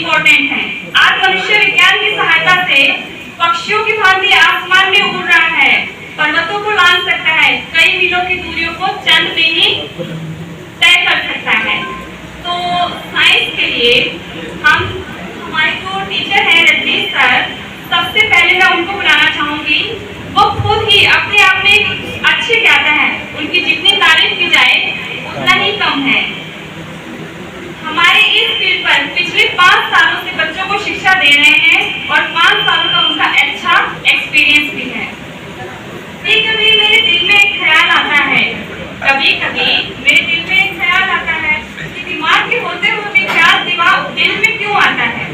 Important है। आज मनुष्य विज्ञान की सहायता से पक्षियों की भांति आसमान में उड़ रहा है, पर्वतों को लांघ सकता है, कई मीलों की दूरियों को चंद में ही तय कर सकता है। तो साइंस के लिए हमारे जो टीचर हैं रजनीश सर, सबसे पहले मैं उनको बुलाना चाहूंगी। वो खुद ही अपने आप में अच्छे ज्ञाता है, उनकी जितनी तारीफ की जाए उतना ही कम है। हमारे इस फील्ड पर पिछले 5 सालों से बच्चों को शिक्षा दे रहे हैं और 5 सालों का उनका अच्छा एक्सपीरियंस भी है। कभी मेरे दिल में एक ख्याल आता है, कि दिमाग के होते हुए भी ख्याल दिल में क्यों आता है?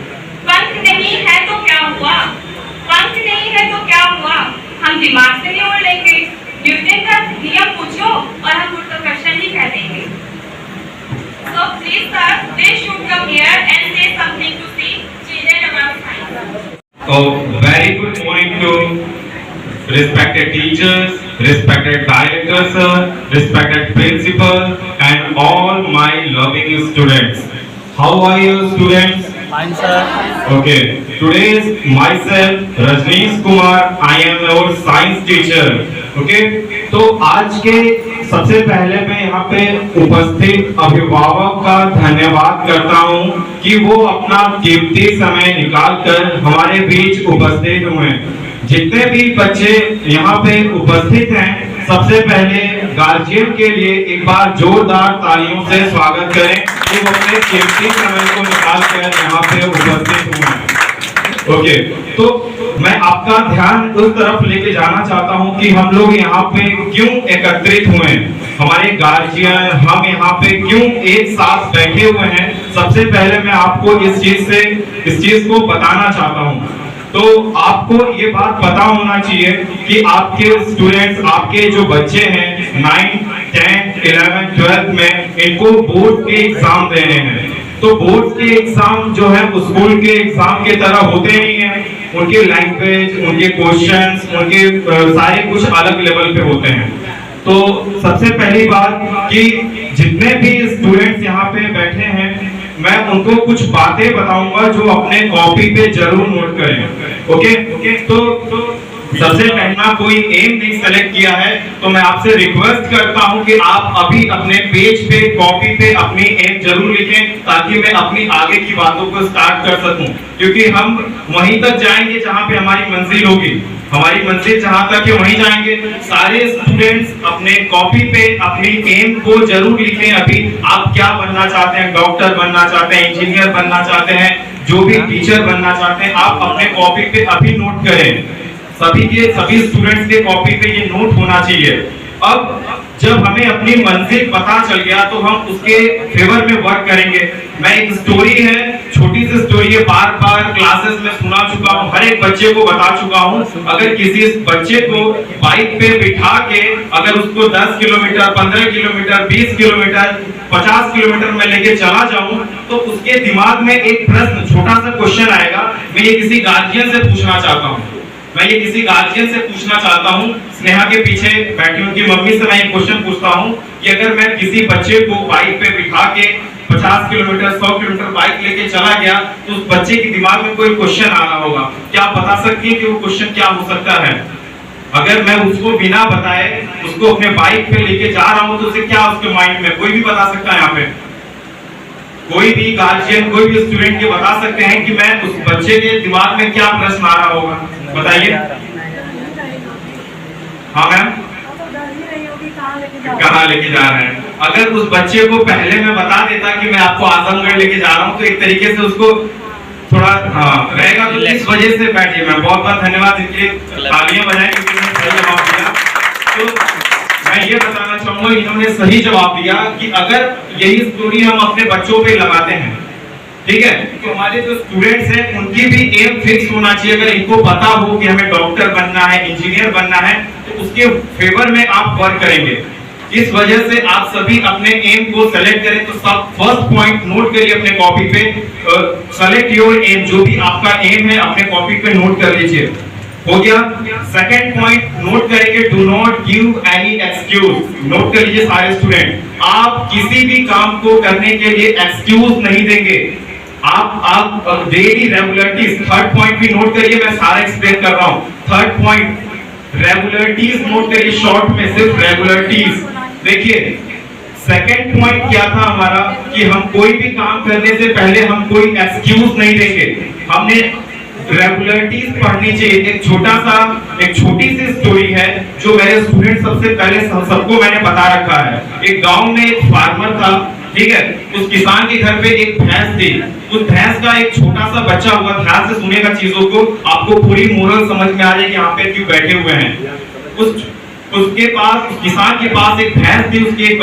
पंख नहीं है तो क्या हुआ, पंख नहीं है तो क्या हुआ, हम दिमाग से ही उड़ लेंगे। न्यूटन का नियम पूछो और हम गुरुत्वाकर्षण ही कह देंगे। So please sir, they should come here and say something to see children about science. Oh, very good morning to respected teachers, respected director sir, respected principal, and all my loving students. How are you students? Fine sir. Okay, today is myself Rajneesh Kumar. I am your science teacher. Okay, तो आज के सबसे पहले मैं यहाँ पे उपस्थित अभिभावक का धन्यवाद करता हूँ कि वो अपना कीमती समय निकालकर हमारे बीच उपस्थित हुए। जितने भी बच्चे यहाँ पे उपस्थित हैं, सबसे पहले गार्जियन के लिए एक बार जोरदार तालियों से स्वागत करें कि वो अपने कीमती समय को निकालकर यहाँ पे उपस्थित हुए हैं। ओके, तो मैं आपका ध्यान उस तरफ लेके जाना चाहता हूँ कि हम लोग यहाँ पे क्यों एकत्रित हुए हैं, हमारे गार्जियन हम यहाँ पे क्यों एक साथ बैठे हुए हैं। सबसे पहले मैं आपको इस चीज को बताना चाहता हूँ। तो आपको ये बात पता होना चाहिए कि आपके स्टूडेंट्स, आपके जो बच्चे हैं 9, 10, 11, 12 में, इनको बोर्ड के एग्जाम देने हैं। तो बोर्ड के एग्जाम जो है स्कूल के एग्जाम की तरह होते नहीं है। उनके लैंग्वेज, उनके क्वेश्चंस, उनके सारे कुछ अलग लेवल पे होते हैं। तो सबसे पहली बात कि जितने भी स्टूडेंट्स यहाँ पे बैठे हैं, मैं उनको कुछ बातें बताऊंगा जो अपने कॉपी पे जरूर नोट करें। ओके, तो सबसे पहला कोई एम नहीं सेलेक्ट किया है, तो मैं आपसे रिक्वेस्ट करता हूं कि आप अभी अपने पेज पे, कॉपी पे अपनी एम जरूर लिखें, ताकि मैं अपनी आगे की बातों को स्टार्ट कर सकूं। क्योंकि हम वहीं तक जाएंगे जहां पे हमारी मंजिल होगी। हमारी मंजिल जहां तक है वहीं जाएंगे। सारे स्टूडेंट्स अपने कॉपी पे अपनी एम को जरूर लिखें। अभी आप क्या बनना चाहते हैं, डॉक्टर बनना चाहते हैं, इंजीनियर बनना चाहते हैं, जो भी टीचर बनना चाहते हैं, आप अपने कॉपी पे अभी नोट करें। सभी स्टूडेंट्स के कॉपी पे ये नोट होना चाहिए। अब जब हमें अपनी मंजिल पता चल गया तो हम उसके फेवर में वर्क करेंगे। मैं एक स्टोरी है, छोटी सी स्टोरी है, बार-बार क्लासेस में सुना चुका हूँ, हर एक बच्चे को बता चुका हूँ। अगर किसी बच्चे को बाइक पे बिठा के अगर उसको 10 किलोमीटर, 15 किलोमीटर, 20 किलोमीटर, 50 किलोमीटर में लेके चला जाऊं, तो उसके दिमाग में एक प्रश्न, छोटा सा क्वेश्चन आएगा। मैं ये किसी गार्जियन से पूछना चाहता हूँ, स्नेहा के पीछे बैठी उनकी मम्मी से मैं एक क्वेश्चन पूछता हूँ कि अगर मैं किसी बच्चे को बाइक पे बिठा के 50 किलोमीटर, 100 किलोमीटर बाइक लेके चला गया, तो उस बच्चे के दिमाग में कोई क्वेश्चन आ रहा होगा। क्या आप बता सकती हैं कि वो क्वेश्चन क्या हो सकता है? अगर मैं उसको बिना बताए उसको अपने बाइक पे लेके जा रहा हूँ, तो उसे क्या उसके माइंड में, कोई भी बता सकता है? यहाँ पे कोई भी गार्जियन, कोई भी स्टूडेंट के बता सकते हैं कि मैं उस बच्चे के दिमाग में क्या प्रश्न आ रहा होगा? बताइए। हाँ मैम, कहाँ लेके जा रहे हैं? अगर उस बच्चे को पहले मैं बता देता कि मैं आपको आजमगढ़ लेके जा रहा हूँ, तो एक तरीके से उसको थोड़ा रहेगा। तो इस वजह से बैठिए। मैं बहुत बहुत धन्यवाद, इनके तालियां बजाएं क्योंकि उन्होंने सही जवाब दिया। तो मैं ये बताना चाहूंगा, इन्होंने सही जवाब दिया कि अगर यही स्टोरी हम अपने बच्चों पे लगाते हैं, ठीक है, तो हमारे जो स्टूडेंट्स हैं उनकी भी एम फिक्स होना चाहिए। अगर इनको पता हो कि हमें डॉक्टर बनना है, इंजीनियर बनना है, तो उसके फेवर में आप वर्क करेंगे। इस वजह से आप सभी अपने एम को सेलेक्ट करें। तो सब फर्स्ट पॉइंट नोट करिए अपने कॉपी पे, सेलेक्ट योर एम। जो भी आपका एम है अपने कॉपी पे नोट कर लीजिए। हो गया। सेकंड पॉइंट नोट करेंगे, do not give any excuse. Note कर लीजिए सारे स्टूडेंट, आप किसी भी काम को करने के लिए एक्सक्यूज नहीं देंगे। आप डेली रेगुलरिटीज, थर्ड पॉइंट भी नोट करिए, मैं सारा एक्सप्लेन कर रहा हूँ। थर्ड पॉइंट रेगुलरिटीज नोट करिए, शॉर्ट में सिर्फ रेगुलरिटीज। देखिए सेकंड पॉइंट क्या था हमारा कि हम कोई भी काम करने से पहले हम कोई एक्सक्यूज नहीं देंगे, हमने रेगुलरिटीज पढ़नी चाहिए। एक छोटी सी स्टोरी है जो मेरे स्टूडेंट सबसे पहले सबको मैंने बता रखा है। एक गांव में एक फार्मर था, ठीक है, उस किसान के घर पे एक भैंस थी। उस भैंस का एक छोटा सा बच्चा हुआ। ध्यान से सुनेगा चीजों को, आपको पूरी मोरल समझ में आ जाएगी यहाँ पे क्यों बैठे हुए हैं। उसके पास, किसान के पास एक भैंस थी, उसके एक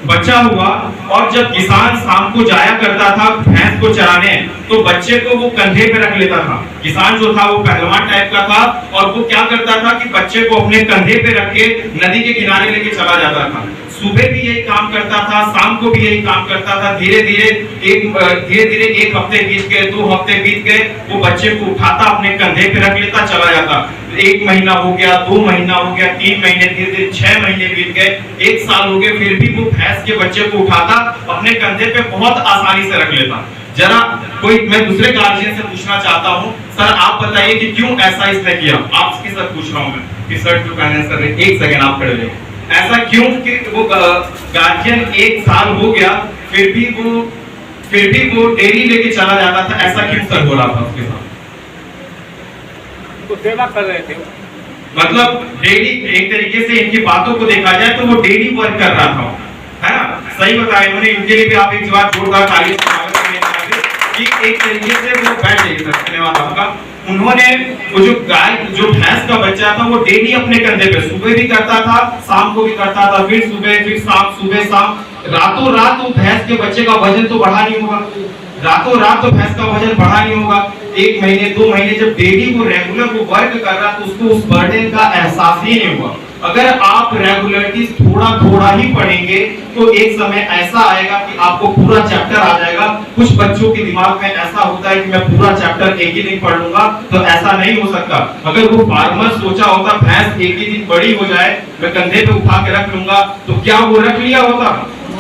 बच्चा हुआ। और जब किसान शाम को जाया करता था भैंस को चराने, तो बच्चे को वो कंधे पे रख लेता था। किसान जो था वो पहलवान टाइप का था, और वो क्या करता था कि बच्चे को अपने कंधे पे रख के नदी के किनारे लेके चला जाता था। सुबह भी यही काम करता था, शाम को भी यही काम करता था। धीरे धीरे एक हफ्ते बीत गए, 2 हफ्ते बीत गए, वो बच्चे को उठाता अपने कंधे पे रख लेता, चला जाता। 1 महीना हो गया, 2 महीना हो गया, 3 महीने, धीरे धीरे 6 महीने बीत गए, 1 साल हो गए, फिर भी वो भैंस के बच्चे को उठाता अपने कंधे पे बहुत आसानी से रख लेता। जरा मैं दूसरे गार्जियन से पूछना चाहता हूँ, सर आप बताइए कि क्यों ऐसा इसने किया। आपके साथ पूछ रहा हूँ मैं कि सर जो आंसर है, 1 सेकंड आप खड़े रहिए। ऐसा क्यों कि वो गार्जियन 1 साल हो गया फिर भी वो डेली लेके चला जाता था, ऐसा क्यों सर हो रहा था उसके साथ? तो सेवा कर रहे थे, मतलब डेली, एक तरीके से इनकी बातों को देखा जाए तो वो डेली वर्क कर रहा था, है ना? सही बताया इन्होंने, इनके लिए भी आप एक बार जोरदार ताली से स्वागत करें कि एक तरीके से वो बैठ जाइए सर, धन्यवाद आपका। उन्होंने वो जो भैंस का बच्चा था वो डेली अपने कंधे पे सुबह भी करता था, शाम को भी करता था, फिर सुबह फिर शाम, सुबह शाम। रातों रात वो भैंस के बच्चे का वजन तो बढ़ा नहीं होगा, रातों रात तो भैंस का वजन बढ़ा नहीं होगा। 1 महीने 2 महीने जब डेली वो रेगुलर वो वर्क कर रहा तो उसको उस बर्डन का एहसास ही नहीं हुआ। अगर आप रेगुलरिटी थोड़ा ही पढ़ेंगे तो एक समय ऐसा आएगा कि आपको पूरा चैप्टर आ जाएगा। कुछ बच्चों के दिमाग में ऐसा होता है कि मैं पूरा चैप्टर एक ही दिन पढ़ लूंगा, तो ऐसा नहीं हो सकता। अगर वो फार्मर सोचा होता भैंस एक ही दिन बड़ी हो जाए, मैं कंधे पे उठा के रख लूंगा, तो क्या वो रख लिया होता?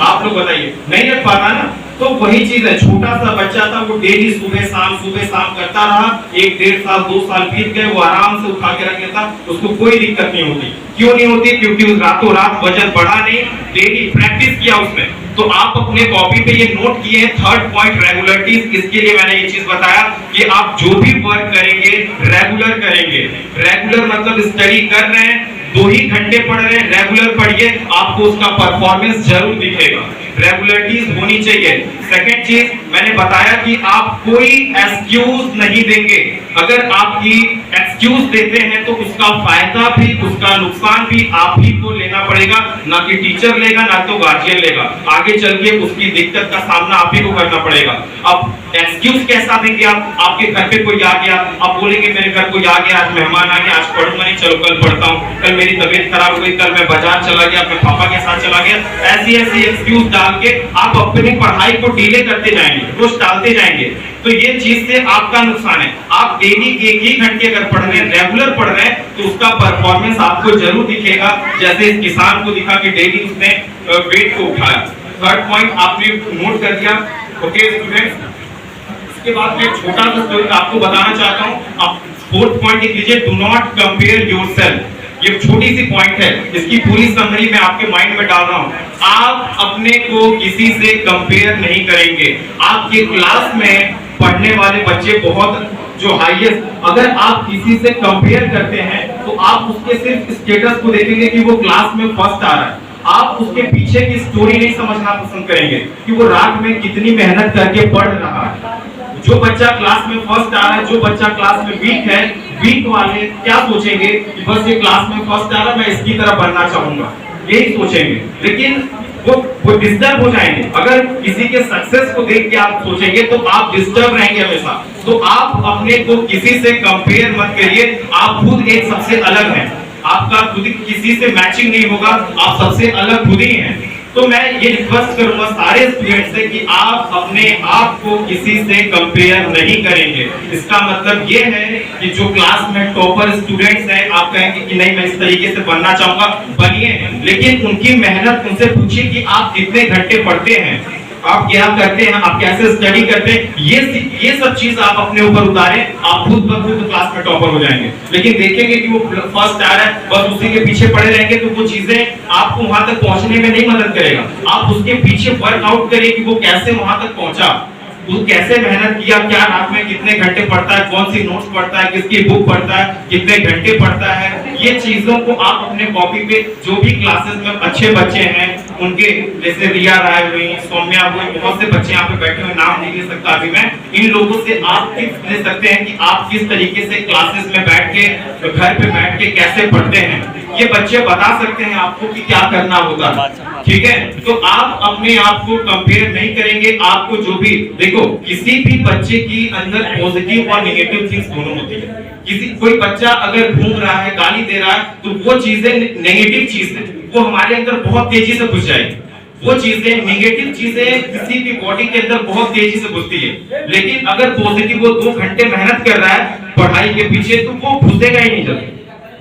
आप लोग बताइए, नहीं रख पाता ना। तो वही चीज है, छोटा सा बच्चा था, वो डेली सुबह शाम करता रहा। 1 डेढ़ साल 2 साल बीत गए, वो आराम से उठा के रख लेता, उसको कोई दिक्कत नहीं होती। क्यों नहीं होती? क्योंकि उस रातों रात वजन बढ़ा नहीं, डेली प्रैक्टिस किया उसमें। तो आप अपने कॉपी पे ये नोट किए हैं, थर्ड पॉइंट रेगुलरिटीज। इसके लिए मैंने ये चीज बताया कि आप जो भी वर्क करेंगे रेगुलर करेंगे। रेगुलर मतलब स्टडी कर रहे हैं, 2 ही घंटे पढ़ रहे हैं, रेगुलर पढ़िए, आपको उसका परफॉर्मेंस जरूर दिखेगा। रेगुलरिटीज होनी चाहिए। सेकंड चीज मैंने बताया कि आप कोई एक्सक्यूज नहीं देंगे। अगर आपकी एक्सक्यूज देते हैं तो उसका फायदा भी उसका नुकसान भी आप ही को लेना पड़ेगा, ना कि टीचर लेगा, ना तो गार्जियन लेगा। आगे चल के उसकी दिक्कत का सामना आप ही को करना पड़ेगा। अब एक्सक्यूज कैसा देंगे आप? आपके घर पे कोई आ गया, आप बोलेंगे मेरे घर कोई आ गया, आज मेहमान आ गया, आज पढ़ूंगा नहीं, चलो कल पढ़ता हूँ, कल मेरी तबीयत खराब हो गई, कल मैं बाजार चला गया, अपने पापा के साथ चला गया। ऐसी एक्सक्यूज डाल के आप अपनी पढ़ाई को डिले करते जाएंगे, रोज टालते जाएंगे, तो ये चीज से आपका नुकसान है। आप डेली 1 ही घंटे अगर पढ़ रहे हैं, रेगुलर पढ़ रहे हैं, तो उसका परफॉर्मेंस आपको जरूर दिखेगा, जैसे इस किसान को दिखा कि डेली उसने वेट को उठाया। थर्ड पॉइंट आपने नोट कर दिया, ओके स्टूडेंट्स। इसके बाद मैं छोटा सा स्टोरी आपको बताना चाहता हूँ। आप 4th पॉइंट लिख लीजिए, डू नॉट कंपेयर योरसेल्फ। ये छोटी सी पॉइंट है, इसकी पूरी समरी मैं आपके माइंड में डाल रहा हूँ। आप अपने को किसी से कंपेयर नहीं करेंगे। आपके क्लास में पढ़ने वाले बच्चे बहुत जो हाईएस्ट, अगर आप किसी से कंपेयर करते हैं तो आप उसके सिर्फ स्टेटस को देखेंगे कि वो क्लास में फर्स्ट आ रहा है। आप उसके पीछे की स्टोरी नहीं समझना पसंद करेंगे कि वो रात में कितनी मेहनत करके पढ़ रहा है। जो बच्चा क्लास में फर्स्ट आ रहा है, जो बच्चा क्लास में वीक है, वीक वाले क्या सोचेंगे कि बस ये क्लास में फर्स्ट आ रहा है, मैं इसकी तरह बनना चाहूंगा, यही सोचेंगे। लेकिन वो डिस्टर्ब हो जाएंगे। अगर किसी के सक्सेस को देख के आप सोचेंगे तो आप डिस्टर्ब रहेंगे हमेशा। तो आप अपने को किसी से कंपेयर मत करिए। आप खुद एक सबसे अलग हैं, आपका खुद किसी से मैचिंग नहीं होगा, आप सबसे अलग खुद ही हैं। तो मैं ये रिक्वेस्ट करूंगा सारे स्टूडेंट से कि आप अपने आप को किसी से कंपेयर नहीं करेंगे। इसका मतलब ये है कि जो क्लास में टॉपर स्टूडेंट्स हैं, आप कहेंगे कि नहीं मैं इस तरीके से बनना चाहूंगा, बनिए, लेकिन उनकी मेहनत उनसे पूछिए कि आप कितने घंटे पढ़ते हैं। आप क्या करते हैं, आप कैसे स्टडी करते हैं, ये सब चीज आप अपने ऊपर उतारें, आप खुद ब खुद क्लास में टॉपर हो जाएंगे। लेकिन देखेंगे कि वो फर्स्ट आ रहा है, बस उसी के पीछे पड़े रहेंगे, तो वो चीजें आपको वहां तक पहुंचने में नहीं मदद करेगा। आप उसके पीछे वर्कआउट करिए कि वो कैसे वहां तक पहुंचा, वो कैसे मेहनत किया, क्या रात में कितने घंटे पढ़ता है, कौन सी नोट्स पढ़ता है, किसकी बुक पढ़ता है, कितने घंटे पढ़ता है। ये चीजों को आप अपने कॉपी पे, जो भी क्लासेस में अच्छे बच्चे हैं उनके, जैसे रिया राय हुई, सौम्या हुई, बहुत से बच्चे यहाँ पे बैठे हुए, नाम नहीं ले सकता अभी मैं, इन लोगों से आप टिप्स ले सकते हैं कि आप किस तरीके से क्लासेस में बैठ के, घर पे बैठ के कैसे पढ़ते हैं। ये बच्चे बता सकते हैं आपको कि क्या करना होता है। ठीक है, तो आप अपने आप को कंपेयर नहीं करेंगे। आपको जो भी देखो, किसी भी बच्चे की अंदर पॉजिटिव और नेगेटिव थिंग्स दोनों होती है। कोई बच्चा अगर घूम रहा है, गाली दे रहा है, तो वो चीजें नेगेटिव चीज है, वो हमारे अंदर बहुत तेजी से घुस जाएगी। वो चीजें, नेगेटिव चीजें किसी भी बॉडी के अंदर बहुत तेजी से घुसती है। लेकिन अगर पॉजिटिव, वो 2 घंटे मेहनत कर रहा है पढ़ाई के पीछे, तो वो घुसेगा ही नहीं जल्दी।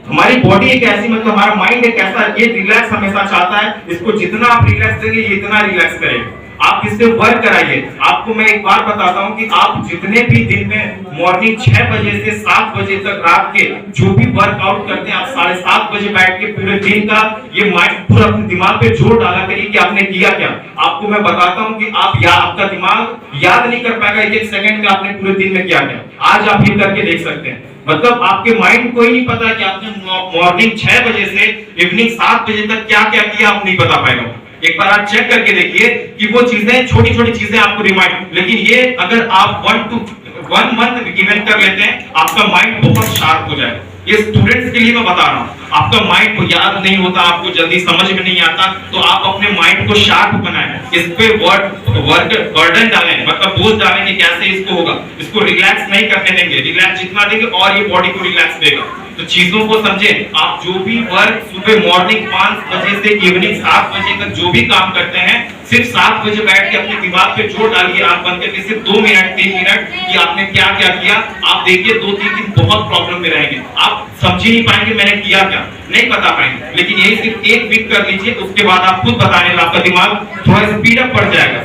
हमारी बॉडी एक ऐसी, मतलब हमारा माइंड एक ऐसा, ये रिलैक्स हमेशा चाहता है, इसको जितना आप रिलैक्स देंगे ये इतना रिलैक्स करेगा। आप इससे वर्क कराइए। आपको मैं एक बात बताता हूँ कि आप जितने भी दिन में मॉर्निंग 6 बजे से 7 बजे तक रात के जो भी वर्कआउट करते हैं, आप 7:30 बजे बैठ के पूरे दिन का ये माइंड, पूरा अपने दिमाग पे जोर डाला करिए कि आपने किया क्या। आपको मैं बताता हूँ कि आपका दिमाग याद नहीं कर पाएगा 1-1 सेकंड में आपने पूरे दिन में किया क्या। आज आप ये करके देख सकते हैं। मतलब आपके माइंड को ही नहीं पता कि आपने मॉर्निंग 6 बजे से इवनिंग 7 बजे तक क्या क्या किया, आप नहीं बता पाएगा। एक बार आप चेक करके देखिए कि वो चीजें, छोटी छोटी चीजें आपको रिमाइंड, लेकिन ये अगर आप 1 मंथ इवेंट कर लेते हैं, आपका माइंड बहुत शार्प हो जाएगा। ये स्टूडेंट्स के लिए मैं बता रहा हूँ, आपका माइंड को याद नहीं होता, आपको जल्दी समझ में नहीं आता, तो आप अपने माइंड को शार्प बनाएं, इस पे वर्क बर्डन डालें, मतलब बोझ डालें कि कैसे इसको होगा। इसको रिलैक्स नहीं करने देंगे, रिलैक्स जितना देंगे और ये बॉडी को रिलैक्स देगा। तो चीजों को समझें। आप जो भी वर्क सुबह मॉर्निंग 5 बजे से इवनिंग 7 बजे तक जो भी काम करते हैं, सिर्फ 7 बजे बैठ के अपने दिमाग पे जोर डालिए, आंख बंद करके सिर्फ 2 मिनट 3 मिनट कि आपने क्या क्या किया। आप देखिए 2-3 दिन बहुत प्रॉब्लम में रहेंगे, आप समझ ही नहीं पाएंगे मैंने किया क्या, नहीं बता पाएंगे। लेकिन यही सिर्फ 1 वीक कर लीजिए, उसके बाद आप खुद बताने लगे, आपका दिमाग थोड़ा स्पीड अप बढ़ जाएगा।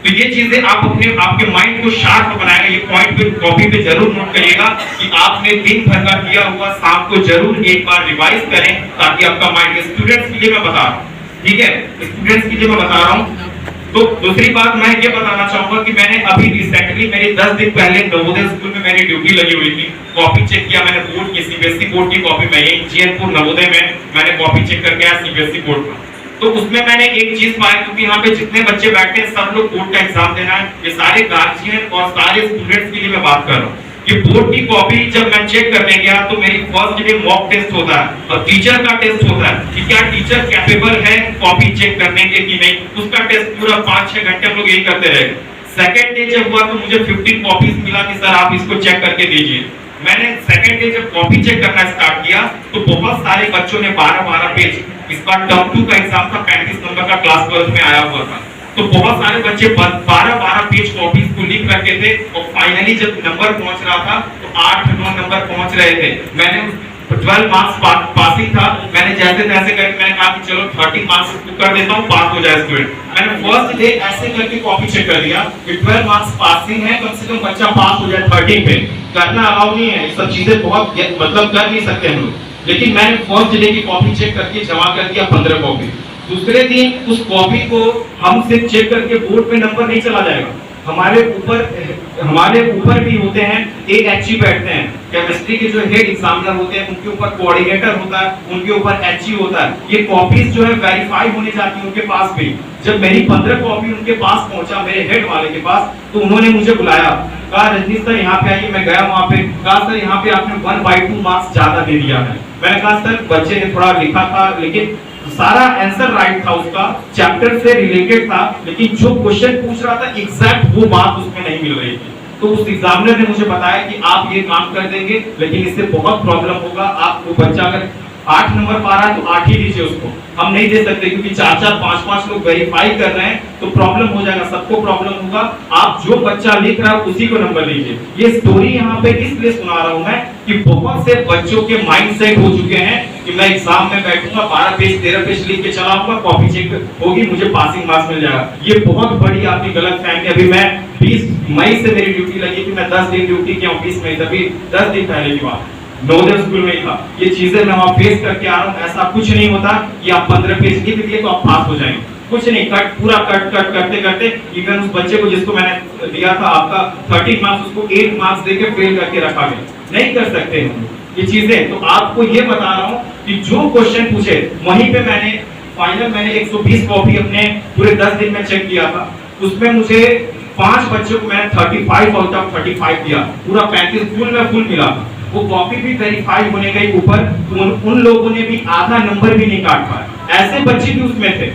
तो ये चीजें आप आपके माइंड को शार्प बनाएगा। ये पॉइंट पे कॉपी पे जरूर नोट करिएगा कि आपने दिन भर का किया हुआ शाम को जरूर एक बार रिवाइज करें, ताकि आपका माइंड, स्टूडेंट्स के लिए मैं बता रहा हूँ, ठीक है, स्टूडेंट्स के लिए मैं बता रहा हूँ। तो दूसरी बात मैं ये बताना चाहूंगा कि मैंने अभी रिसेंटली, मेरी 10 दिन पहले नवोदय स्कूल में मेरी ड्यूटी लगी हुई थी, कॉपी चेक किया मैंने बोर्ड की, सीबीएसई बोर्ड की कॉपी में, यही जीएनपुर नवोदय में मैंने कॉपी चेक करके आया सीबीएसई बोर्ड का। तो उसमें मैंने एक चीज पाया, क्योंकि यहाँ पे जितने बच्चे बैठे हैं सब लोग बोर्ड का एग्जाम देना है, ये सारे गार्जियन और सारे स्टूडेंट्स के लिए मैं बात कर रहा हूँ। ये बोर्ड की कॉपी जब मैं चेक करने गया तो मेरी फर्स्ट डे मॉक टेस्ट होता है और टीचर का टेस्ट होता है कि क्या टीचर कैपेबल है कॉपी चेक करने के कि नहीं। उसका टेस्ट पूरा 5-6 घंटे हम लोग यही करते रहे। सेकंड डे जब हुआ तो मुझे 15 कॉपीज मिला कि सर आप इसको चेक करके दीजिए। मैंने सेकंड डे जब कॉपी चेक करना स्टार्ट किया तो बहुत सारे बच्चों ने 12-12 पेज, इस बार टर्म 2 का एग्जाम था, 35 नंबर का क्लास 12 में आया हुआ था, तो बहुत सारे बच्चे 12-12 पेज कॉपीज को लिख रखे थे और फाइनली जब नंबर पहुंच रहा था तो 8-9 नंबर पहुंच रहे थे। मैंने 12 मार्क्स पासिंग था, मैंने जैसे तैसे करके मैंने कहा कि चलो 30 मार्क्स कर देता हूँ, पास हो जाए स्टूडेंट। मैंने फर्स्ट डे ऐसे करके कॉपी चेक कर लिया कि 12 मार्क्स पासिंग है, कम से कम बच्चा पास हो जाए 30 पे। करना अलाउ नहीं है, सब चीजें बहुत मतलब कर नहीं सकते हम लोग। लेकिन मैंने फर्स्ट डे की कॉपी चेक करके जमा कर दिया 15 कॉपी। दूसरे दिन उस कॉपी को हम सिर्फ चेक करके बोर्ड पे नंबर नहीं चला जाएगा, हमारे ऊपर भी होते हैं एक एचई बैठते हैं, केमिस्ट्री के जो हेड एग्जामिनर होते हैं उनके ऊपर कोऑर्डिनेटर होता है, उनके ऊपर एचई होता है। ये कॉपीज जो है वेरीफाई होने जाती है उनके पास भी। जब मेरी 15 कॉपी उनके पास पहुंचा, मेरे हेड वाले के पास, तो उन्होंने मुझे बुलाया, कहा रजनीश सर यहाँ पे आइए। मैं गया वहाँ पे, कहा सर यहाँ पे आपने 1/2 मार्क्स ज्यादा दे दिया है। मैंने कहा सर बच्चे ने थोड़ा लिखा था लेकिन सारा आंसर राइट था, उसका चैप्टर से रिलेटेड था, लेकिन जो क्वेश्चन पूछ रहा था एग्जैक्ट वो बात उसमें नहीं मिल रही थी। तो उस एग्जामिनर ने मुझे बताया कि आप ये काम कर देंगे लेकिन इससे बहुत प्रॉब्लम होगा, आपको बच्चा अगर 8 नंबर पा रहा है तो 8 ही दीजिए उसको, हम नहीं दे सकते क्योंकि 4-4 5-5 लोग वेरीफाई कर रहे हैं तो प्रॉब्लम हो जाएगा, सबको प्रॉब्लम होगा। आप जो बच्चा लिख रहा है उसी को नंबर दीजिए। ये स्टोरी यहाँ पे इसलिए सुना रहा हूं मैं कि बहुत से बच्चों के माइंड सेट हो चुके हैं कि मैं एग्जाम में बैठूंगा 12 पेज 13 पेज लिख के चला आऊंगा, कॉपी चेक होगी, मुझे पासिंग मार्क्स मिल जाएगा। ये बहुत बड़ी आपकी गलतफहमी। अभी मैं 20 मई से मेरी ड्यूटी लगी थी, मैं 10 दिन ड्यूटी किया हूँ 20 मई, तभी 10 दिन पहले की बात, नवोदय स्कूल में ही था। ये चीजें मैं वहां फेस करके आ रहा हूँ। ऐसा कुछ नहीं होता कि आप 15 पेज लिख दिए तो आप पास हो जाएंगे, कुछ नहीं। पूरा कट करते करते इवन उस बच्चे को जिसको मैंने दिया था आपका 30 मार्क्स, उसको 8 मार्क्स देके फेल करके रखा गया। नहीं कर सकते हम ये चीजें। तो आपको ये बता रहा हूँ कि जो क्वेश्चन पूछे वहीं पे मैंने फाइनल 120 कॉपी अपने पूरे 10 दिन में चेक किया था। उसमें मुझे 5 बच्चों को मैंने 35 आउट ऑफ 35 दिया, पूरा 35 फुल में फुल मिला। वो कॉपी भी वेरीफाई होने गई ऊपर, उन लोगों ने भी आधा नंबर भी नहीं काट पाया। ऐसे बच्चे भी उसमें थे,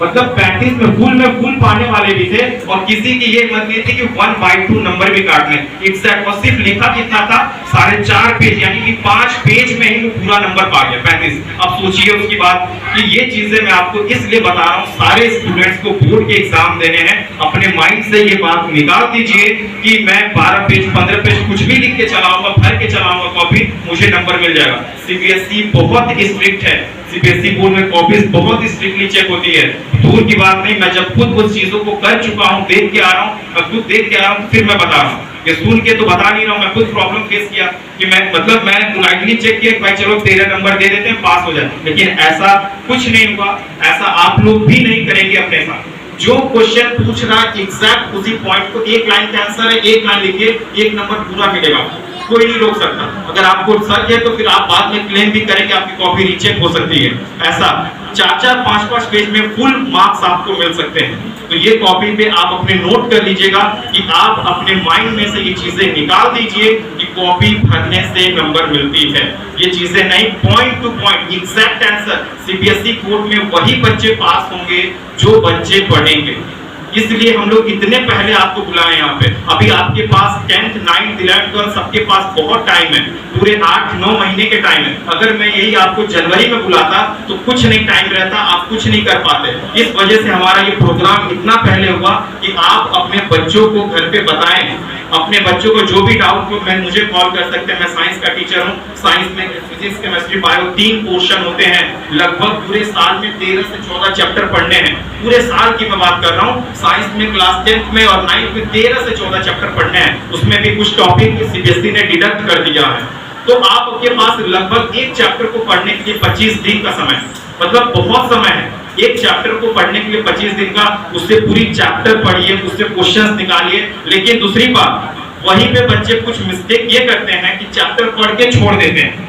मतलब 35 में फुल पाने वाले भी थे, और किसी की ये मत नहीं थी कि 1/2 नंबर भी काटने एग्जैक्ट। और सिर्फ लिखा कितना था 4.5 पेज, यानी कि 5 पेज में ही वो पूरा नंबर पा गया 35। अब सोचिए उसकी बात कि ये चीजें मैं आपको इसलिए बता रहा हूँ, सारे स्टूडेंट्स को बोर्ड के एग्जाम देने हैं, अपने माइंड से ये बात निकाल दीजिए कि मैं 12 पेज 15 पेज कुछ भी लिख के चलाऊंगा, भर के चलाऊंगा कॉपी, मुझे नंबर मिल जाएगा। सीबीएसई बहुत स्ट्रिक्ट है, सीबीएसई बोर्ड में कॉपीज बहुत स्ट्रिक्टली चेक होती है। दूर की बात नहीं, मैं जब खुद उस चीजों को कर चुका हूं, देख के आ रहा हूं, मैं खुद देख के आ रहा हूं, फिर मैं बता रहा हूं। ये सुन के तो बता नहीं रहा हूं, मैं खुद प्रॉब्लम फेस किया कि मैंने पोलाइटली चेक किया कि भाई चलो 13 नंबर दे देते हैं, पास हो जाए। लेकिन ऐसा कुछ नहीं हुआ, ऐसा आप लोग भी नहीं करेंगे अपने साथ। जो क्वेश्चन पूछ रहा है एग्जैक्ट उसी पॉइंट को, एक लाइन का आंसर है, एक लाइन लिखिए, 1 नंबर पूरा मिलेगा, कोई नहीं रोक सकता। अगर आपको सच है तो फिर आप बाद में क्लेम भी करेंगे आपकी कॉपी रीचेक हो सकती है। ऐसा 4-4 5-5 पेज में फुल मार्क्स आपको मिल सकते हैं। तो ये कॉपी पे आप अपने नोट कर लीजिएगा कि आप अपने माइंड में से ये चीजें निकाल दीजिए कि कॉपी भरने से नंबर मिलती है। ये चीजें नहीं, point two point exact answer. CBSE board में वही बच्चे पास होंगे जो बच्चे पढ़ेंगे, इसलिए हम लोग इतने पहले आपको बुलाए यहाँ पे। अभी आपके पास 10th 9th 11th 12th सबके पास बहुत टाइम है, पूरे 8-9 महीने के टाइम है। अगर मैं यही आपको जनवरी में बुलाता तो कुछ नहीं टाइम रहता, आप कुछ नहीं कर पाते। इस वजह से हमारा ये प्रोग्राम इतना पहले हुआ कि आप अपने बच्चों को घर पे बताएं। अपने बच्चों को जो भी डाउट हो मैं मुझे कॉल कर सकते हैं, मैं साइंस का टीचर हूँ। साइंस में फिजिक्स केमिस्ट्री बायो 3 पोर्शन होते हैं, लगभग पूरे साल में 13 से 14 चैप्टर पढ़ने हैं। पूरे साल की मैं बात कर रहा हूँ, साइंस में क्लास 10th में और 9th में 13 से 14 चैप्टर पढ़ने हैं। उसमें भी कुछ टॉपिक सीबीएसई ने डिडक्ट कर दिया है। तो आपके पास लगभग एक चैप्टर को पढ़ने के लिए 25 दिन का समय, मतलब बहुत समय है। एक चैप्टर को पढ़ने के लिए 25 दिन का, उससे पूरी चैप्टर पढ़िए, उससे क्वेश्चंस निकालिए। लेकिन दूसरी बात, वहीं पे बच्चे कुछ मिस्टेक ये करते हैं कि चैप्टर पढ़ के छोड़ देते हैं,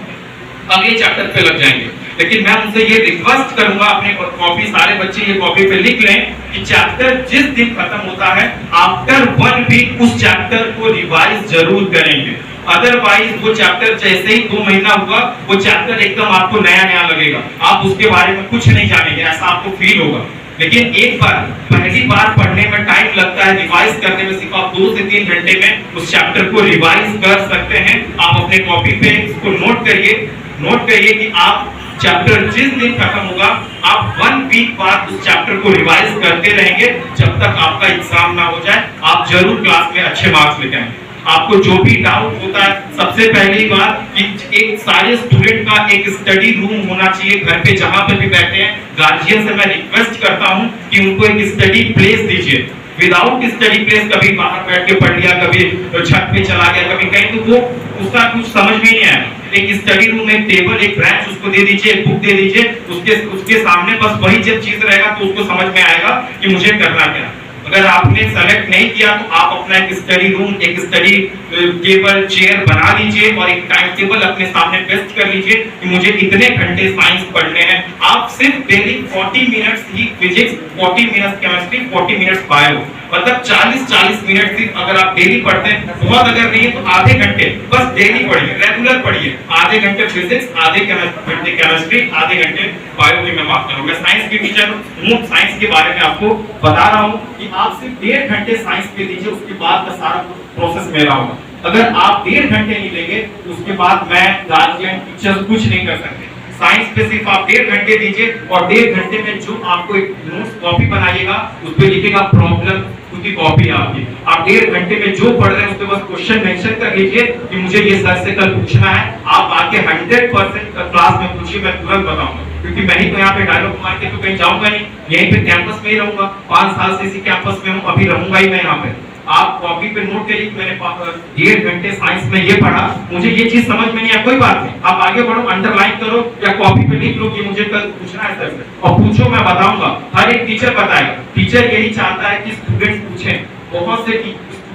अगले चैप्टर पे लग जाएंगे। लेकिन मैं उनसे ये रिक्वेस्ट करूंगा, अपने कॉपी सारे बच्चे ये कॉपी पे लिख लें कि चैप्टर जिस दिन खत्म होता है आफ्टर 1 वीक उस चैप्टर को रिवाइज जरूर करेंगे। अदरवाइज वो चैप्टर जैसे ही 2 महीना हुआ वो चैप्टर एकदम आपको नया लगेगा, आप उसके बारे में कुछ नहीं जानेंगे, ऐसा आपको फील होगा। लेकिन एक बार पहली बार पढ़ने में टाइम लगता है, रिवाइज करने में सिर्फ आप 2 से 3 घंटे में उस चैप्टर को रिवाइज कर सकते हैं। आप अपने कॉपी पे इसको नोट करिए कि आप चैप्टर जिस दिन खत्म होगा आप 1 वीक बाद उस चैप्टर को रिवाइज करते रहेंगे जब तक आपका एग्जाम ना हो जाए। आप जरूर क्लास में अच्छे मार्क्स लेके आएंगे। आपको जो भी डाउट होता है, सबसे पहली बात कि एक सारे स्टूडेंट का एक स्टडी रूम होना चाहिए घर पे, जहां पे भी बैठे हैं। गार्जियन से मैं रिक्वेस्ट करता हूं कि उनको एक स्टडी प्लेस दीजिए। विदाउट स्टडी प्लेस कभी बाहर बैठ के पढ़ लिया, कभी छत पे चला गया, कभी कहीं, तो वो उसका कुछ समझ में नहीं आया। एक स्टडी रूम, एक टेबल, एक बेंच उसको दे दीजिए, एक बुक दे दीजिए, उसके सामने बस वही जब चीज रहेगा तो उसको समझ में आएगा कि मुझे करना क्या। अगर आपने सेलेक्ट नहीं किया तो आप अपना एक स्टडी रूम, एक स्टडी टेबल, चेयर बना लीजिए और एक टाइम टेबल अपने सामने पेस्ट कर लीजिए कि मुझे इतने घंटे साइंस पढ़ने हैं। आप सिर्फ डेली 40 मिनट्स ही physics, 40 minutes chemistry, 40 minutes bio, मतलब 40 मिनट सिर्फ अगर आप डेली पढ़ते हैं, बहुत अगर नहीं है तो आधे घंटे बस डेली पढ़िए, रेगुलर पढ़िए। आधे घंटे फिजिक्स, आधे घंटे केमिस्ट्री, आधे घंटे बायो की मैं बात करूं। मैं साइंस की टीचर हूं, साइंस के बारे में आपको बता रहा हूं कि आप सिर्फ 1.5 घंटे साइंस पे दीजिए, उसके बाद का सारा प्रोसेस मेरा होगा। अगर आप 1.5 घंटे नहीं लेंगे उसके बाद मैं गार्जियन टीचर कुछ नहीं कर सकते। साइंस पे सिर्फ आप 1.5 घंटे दीजिए और 1.5 घंटे में जो आपको एक नोट्स कॉपी बनाइएगा उस पे लिखिएगा प्रॉब्लम, खुद की कॉपी है आपकी। आप 1.5 घंटे में जो पढ़ रहे हैं उस पे बस क्वेश्चन मेंशन कर लीजिए कि मुझे ये सर से कल पूछना है। आप आके 100% क्लास में पूछिए, मैं तुरंत बताऊंगा, क्योंकि मैं ही तो यहाँ पे डायलॉग मार के तो कहीं जाऊंगा नहीं, यहीं पे कैंपस में ही रहूंगा। 5 साल से इसी कैंपस में हूँ, अभी रहूंगा ही मैं यहाँ पे। आप कॉपी पे नोट करिए, मैंने 1.5 घंटे साइंस में ये पढ़ा, मुझे ये चीज समझ में नहीं है, कोई बात नहीं, आप आगे बढ़ो, अंडरलाइन करो या कॉपी पे लिख लो कि मुझे कल पूछना है सर से, और पूछो, मैं बताऊंगा। हर एक टीचर बताएगा, टीचर यही चाहता है कि स्टूडेंट्स पूछें। बहुत से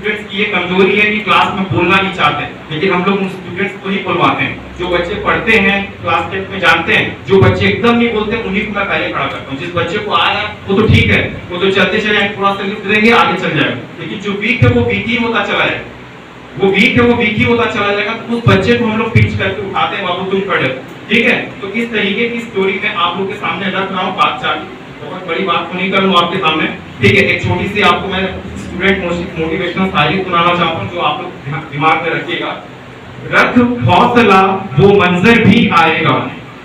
स्टूडेंट्स की ये कमजोरी है कि क्लास में बोलना नहीं चाहते, लेकिन हम लोग उन स्टूडेंट्स को ही बुलवाते हैं। जो बच्चे पढ़ते हैं क्लास 10 में जानते हैं, जो बच्चे एकदम नहीं बोलते उन्हीं को मैं पहले खड़ा करता हूँ। जिस बच्चे को आ रहा है वो तो ठीक है, वो तो चलते चले थोड़ा सा लिख देंगे, आगे चल जाएगा, लेकिन जो वीक है वो वीक ही होता चला जाएगा, वो वीक है वो वीक ही होता चला जाएगा। तो उस बच्चे को हम लोग पिच करके उठाते हैं, बाबू तुम पढ़ो, ठीक है। तो इस तरीके की स्टोरी में आप लोग के सामने रख रहा हूँ बात चालू, बहुत बड़ी बात तो नहीं करूंगा आपके सामने, ठीक है। एक छोटी सी आपको मैं स्टूडेंट मोटिवेशनल शायरी सुनाना चाहता हूँ, जो आप लोग दिमाग में रखिएगा। रख हौसला वो मंजर भी आएगा,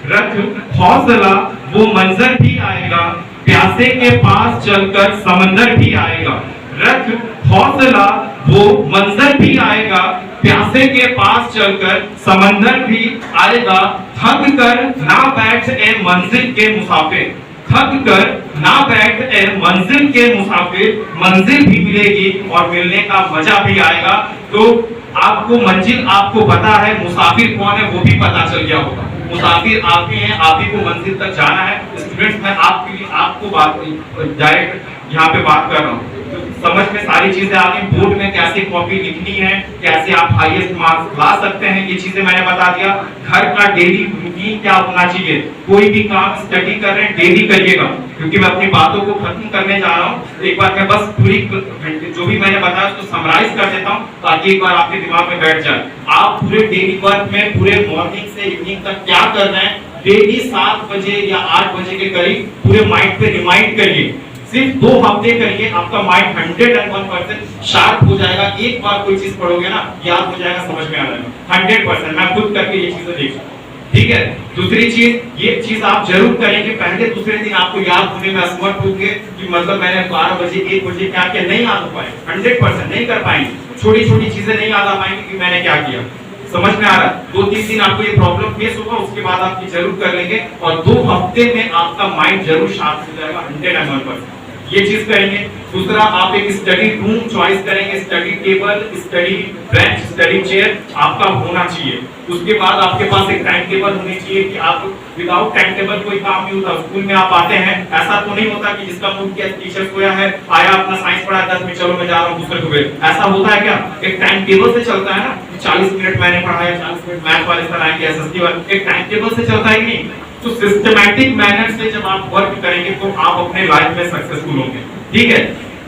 रख हौसला वो मंजर भी आएगा, प्यासे के पास चलकर समंदर भी आएगा। रख हौसला वो मंजर भी आएगा, प्यासे के पास चलकर समंदर भी आएगा। थक कर ना बैठ ए मंजिल के मुसाफिर, थक कर ना बैठ ए मंजिल के मुसाफिर, मंजिल भी मिलेगी और मिलने का मजा भी आएगा। तो आपको मंजिल आपको पता है, मुसाफिर कौन है वो भी पता चल गया होगा। मुसाफिर आप ही हैं, आप ही को मंजिल तक जाना है। स्टूडेंट्स, मैं आपके लिए आपको बात डायरेक्ट यहाँ पे बात कर रहा हूँ, समझ में सारी चीजें आ गई। बोर्ड में कैसे कॉपी लिखनी है, कैसे आप हाईएस्ट मार्क्स ला सकते हैं, ये चीजें मैंने बता दिया। घर का डेली रूटीन क्या होना चाहिए, कोई भी काम स्टडी कर रहे हैं डेली करिएगा, क्योंकि मैं अपनी बातों को खत्म करने जा रहा हूँ। एक बार मैं बस पूरी जो भी मैंने बताया उसको समराइज कर देता हूँ, ताकि एक बार आपके दिमाग में बैठ जाए। आप पूरे डेली वर्क में पूरे मॉर्निंग से इवनिंग तक क्या कर रहे हैं, डेली 7 बजे या 8 बजे के करीब पूरे माइंड पे रिमाइंड करिए। सिर्फ 2 हफ्ते करिए, आपका माइंड 101% शार्प हो जाएगा। एक बार कोई चीज पढ़ोगे ना, याद हो जाएगा, समझ में आ जाएगा 100%। मैं खुद करके ये चीजें देख चुका हूं, ठीक है। दूसरी चीज, ये चीज आप जरूर करेंगे, पहले दूसरे दिन आपको याद होने में असमर्थ होंगे कि मतलब मैंने 12 बजे 1 बजे क्या किया, नहीं याद हो पाए, 100% नहीं कर पाएंगे। छोटी छोटी चीजें नहीं याद आ पाएंगी कि मैंने क्या किया, समझ में आ रहा है। 2-3 दिन आपको ये प्रॉब्लम फेस होगा, उसके बाद आप ये जरूर कर लेंगे और 2 हफ्ते में आपका माइंड जरूर शार्प हो जाएगा 101%। ये चीज करेंगे। दूसरा, आप एक स्टडी रूम चॉइस करेंगे, study table, study bench, study chair आपका होना चाहिए। उसके बाद आपके पास एक टाइम टेबल होनी चाहिए कि आप विदाउट टाइम टेबल कोई काम नहीं होता। स्कूल में आप आते हैं, ऐसा तो नहीं होता कि जिसका मूड किया टीचर सोया है, आया अपना साइंस पढ़ा 10 मिनट, चलो मैं जा रहा हूँ दूसरे को भेज, ऐसा होता है क्या? एक टाइम टेबल से चलता है ना, 40 मिनट मैंने पढ़ाया, 40 मिनट मैथ वाले सर आएंगे, एसएसटी वाले, एक टाइम टेबल से चलता है कि नहीं? तो सिस्टमैटिक मैनर से जब आप वर्क करेंगे तो आप अपने लाइफ में सक्सेसफुल होंगे, ठीक है।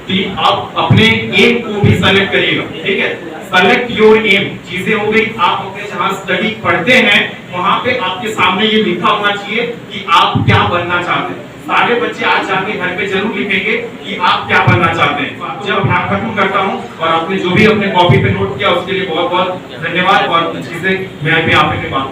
तो आप अपने एम को भी सेलेक्ट करिएगा, ठीक है। सेलेक्ट योर एम, चीजें हो गई। आप अपने जहां स्टडी पढ़ते हैं वहां पे आपके सामने ये लिखा होना चाहिए कि आप क्या बनना चाहते हैं। सारे बच्चे आज जाके घर पे जरूर लिखेंगे कि आप क्या बनना चाहते हैं। जब मैं खत्म करता हूं और आपने जो भी अपने कॉपी पे नोट किया उसके लिए बहुत बहुत धन्यवाद। और चीजें मैं भी आपके बात